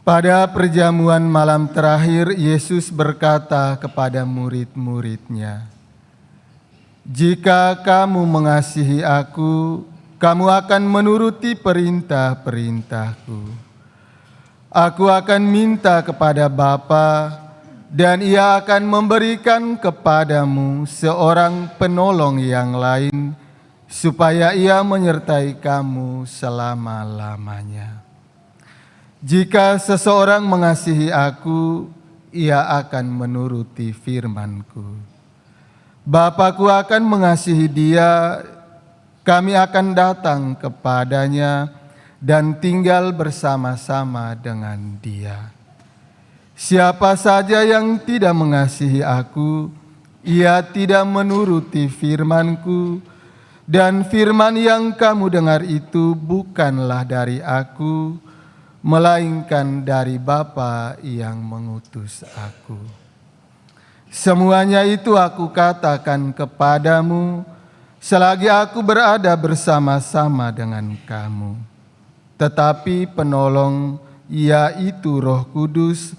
Pada perjamuan malam terakhir, Yesus berkata kepada murid-murid-Nya, "Jika kamu mengasihi Aku, kamu akan menuruti perintah-perintahku. Aku akan minta kepada Bapa, dan Ia akan memberikan kepadamu seorang penolong yang lain, supaya Ia menyertai kamu selama-lamanya. Jika seseorang mengasihi Aku, ia akan menuruti firman-Ku. Bapa-Ku akan mengasihi dia, kami akan datang kepadanya dan tinggal bersama-sama dengan dia. Siapa saja yang tidak mengasihi Aku, ia tidak menuruti firman-Ku, dan firman yang kamu dengar itu bukanlah dari Aku, melainkan dari Bapa yang mengutus Aku. Semuanya itu Aku katakan kepadamu, selagi Aku berada bersama-sama dengan kamu. Tetapi penolong, yaitu Roh Kudus,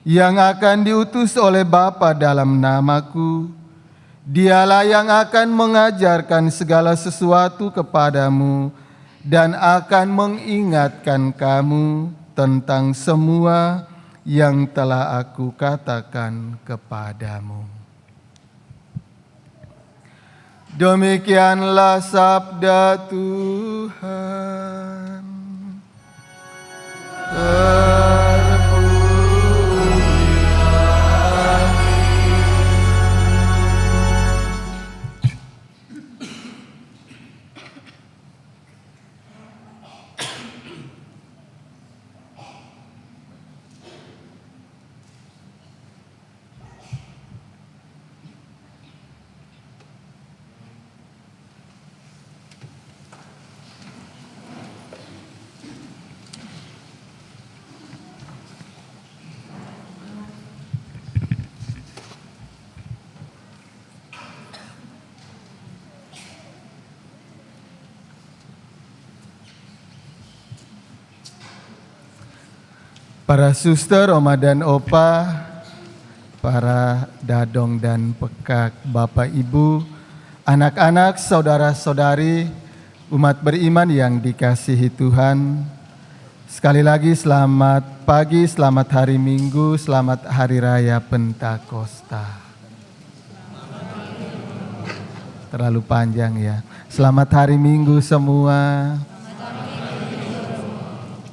yang akan diutus oleh Bapa dalam nama-Ku, Dialah yang akan mengajarkan segala sesuatu kepadamu dan akan mengingatkan kamu tentang semua yang telah Aku katakan kepadamu." Demikianlah sabda Tuhan. Para suster, oma dan opa, para dadong dan pekak, Bapak Ibu, anak-anak, saudara-saudari, umat beriman yang dikasihi Tuhan, sekali lagi selamat pagi, selamat hari Minggu, selamat Hari Raya Pentakosta. Terlalu panjang ya. Selamat hari Minggu semua.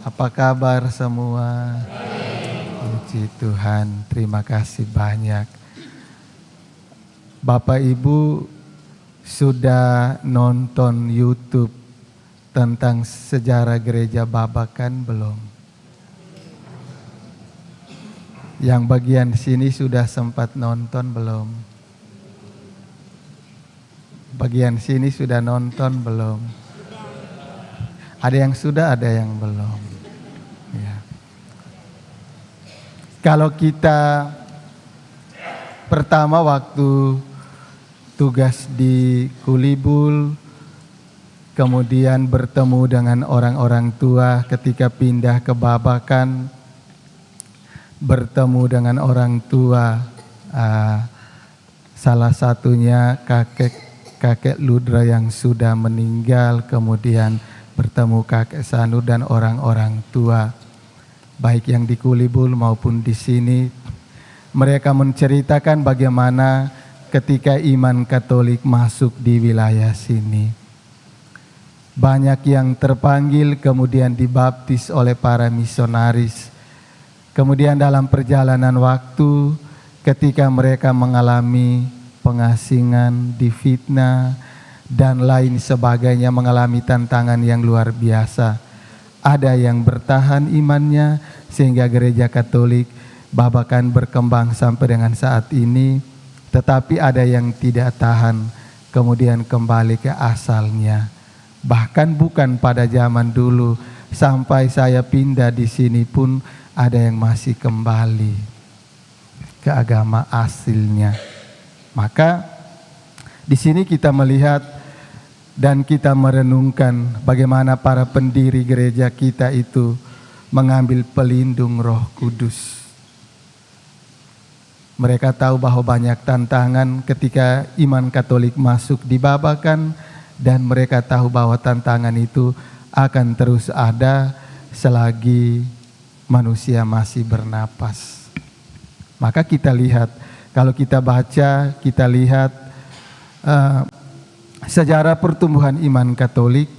Apa kabar semua? Puji Tuhan, terima kasih banyak. Bapak Ibu sudah nonton YouTube tentang sejarah gereja Babakan belum? Yang bagian sini sudah sempat nonton belum? Bagian sini sudah nonton belum? Ada yang sudah, ada yang belum. Ya. Kalau kita pertama waktu tugas di Kulibul, kemudian bertemu dengan orang-orang tua ketika pindah ke Babakan, bertemu dengan orang tua, salah satunya kakek Ludra yang sudah meninggal, kemudian bertemu kakek Sanu dan orang-orang tua, baik yang di Kulibul maupun di sini. Mereka menceritakan bagaimana ketika iman Katolik masuk di wilayah sini, banyak yang terpanggil kemudian dibaptis oleh para misionaris. Kemudian dalam perjalanan waktu, ketika mereka mengalami pengasingan, difitnah, dan lain sebagainya, mengalami tantangan yang luar biasa, ada yang bertahan imannya sehingga gereja Katolik Babakan berkembang sampai dengan saat ini. Tetapi ada yang tidak tahan, kemudian kembali ke asalnya. Bahkan bukan pada zaman dulu, sampai saya pindah di sini pun ada yang masih kembali ke agama asilnya. Maka di sini kita melihat dan kita merenungkan bagaimana para pendiri gereja kita itu mengambil pelindung Roh Kudus. Mereka tahu bahwa banyak tantangan ketika iman Katolik masuk dibabakan, dan mereka tahu bahwa tantangan itu akan terus ada selagi manusia masih bernapas. Maka kita lihat, kalau kita baca, kita lihat sejarah pertumbuhan iman Katolik,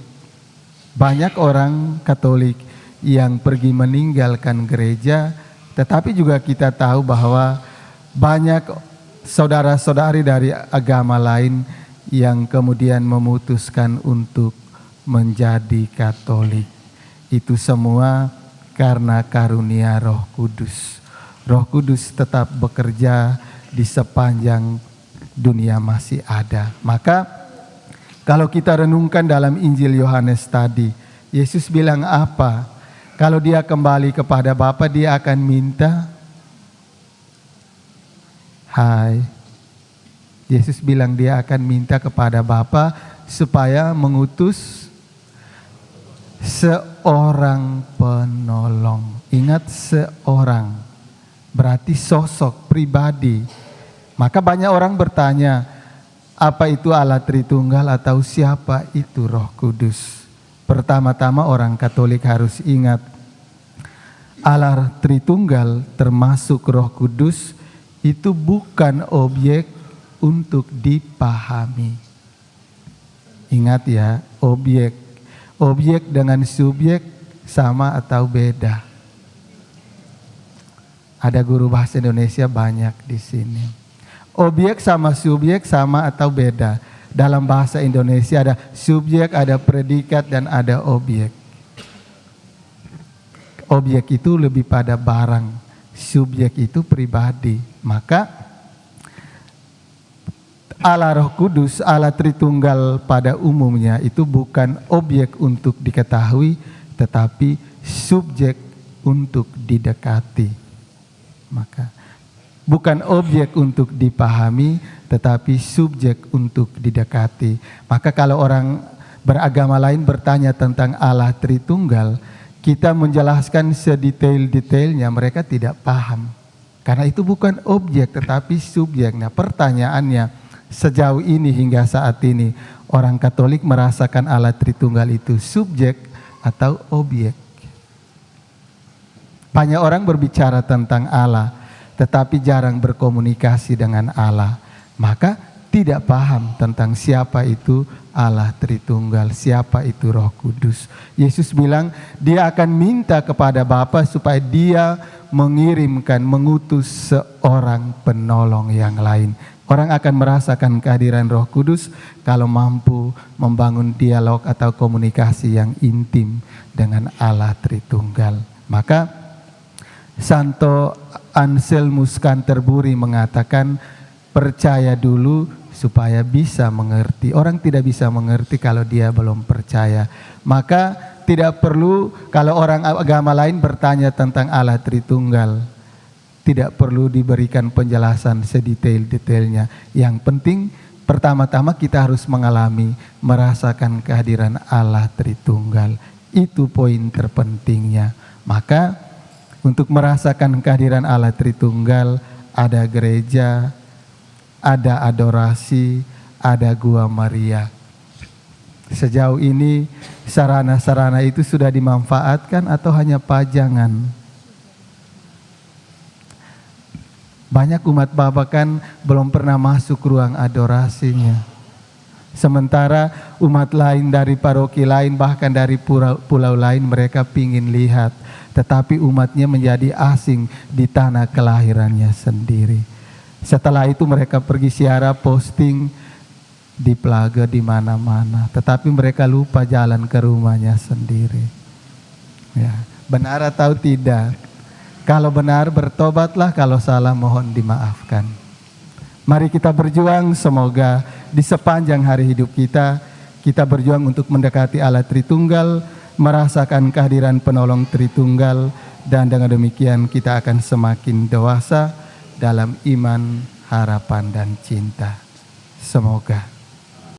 banyak orang Katolik yang pergi meninggalkan gereja, tetapi juga kita tahu bahwa banyak saudara-saudari dari agama lain yang kemudian memutuskan untuk menjadi Katolik. Itu semua karena karunia Roh Kudus. Roh Kudus tetap bekerja di sepanjang dunia masih ada. Maka kalau kita renungkan dalam Injil Yohanes tadi, Yesus bilang apa? Kalau dia kembali kepada Bapa, dia akan minta, Yesus bilang dia akan minta kepada Bapa supaya mengutus seorang penolong. Ingat, seorang berarti sosok pribadi. Maka banyak orang bertanya, apa itu Allah Tritunggal atau siapa itu Roh Kudus? Pertama-tama orang Katolik harus ingat, Allah Tritunggal termasuk Roh Kudus itu bukan objek untuk dipahami. Ingat ya, objek dengan subjek sama atau beda? Ada guru bahasa Indonesia banyak di sini. Objek sama subjek sama atau beda? Dalam bahasa Indonesia ada subjek, ada predikat, dan ada objek. Objek itu lebih pada barang, subjek itu pribadi. Maka Allah Roh Kudus, Allah Tritunggal pada umumnya itu bukan objek untuk diketahui, tetapi subjek untuk didekati. Maka bukan objek untuk dipahami, tetapi subjek untuk didekati. Maka kalau orang beragama lain bertanya tentang Allah Tritunggal, kita menjelaskan sedetail-detailnya, mereka tidak paham. Karena itu bukan objek tetapi subjek. Nah, pertanyaannya, sejauh ini hingga saat ini orang Katolik merasakan Allah Tritunggal itu subjek atau objek? Banyak orang berbicara tentang Allah, tetapi jarang berkomunikasi dengan Allah. Maka tidak paham tentang siapa itu Allah Tritunggal, siapa itu Roh Kudus. Yesus bilang dia akan minta kepada Bapa supaya dia mengutus seorang penolong yang lain. Orang akan merasakan kehadiran Roh Kudus kalau mampu membangun dialog atau komunikasi yang intim dengan Allah Tritunggal. Maka Santo Anselmus Canterbury mengatakan, percaya dulu supaya bisa mengerti. Orang tidak bisa mengerti kalau dia belum percaya. Maka tidak perlu kalau orang agama lain bertanya tentang Allah Tritunggal, tidak perlu diberikan penjelasan sedetail-detailnya. Yang penting pertama-tama kita harus mengalami, merasakan kehadiran Allah Tritunggal. Itu poin terpentingnya. Maka untuk merasakan kehadiran Allah Tritunggal, ada gereja, ada adorasi, ada Gua Maria. Sejauh ini sarana-sarana itu sudah dimanfaatkan atau hanya pajangan? Banyak umat babakan belum pernah masuk ruang adorasinya. Sementara umat lain dari paroki lain, bahkan dari pulau lain, mereka pingin lihat. Tetapi umatnya menjadi asing di tanah kelahirannya sendiri. Setelah itu mereka pergi siara, posting di Plaga di mana-mana, tetapi mereka lupa jalan ke rumahnya sendiri. Ya, benar atau tidak? Kalau benar bertobatlah, kalau salah mohon dimaafkan. Mari kita berjuang, semoga di sepanjang hari hidup kita, kita berjuang untuk mendekati Allah Tritunggal, merasakan kehadiran penolong Tritunggal, dan dengan demikian kita akan semakin dewasa dalam iman, harapan, dan cinta. Semoga.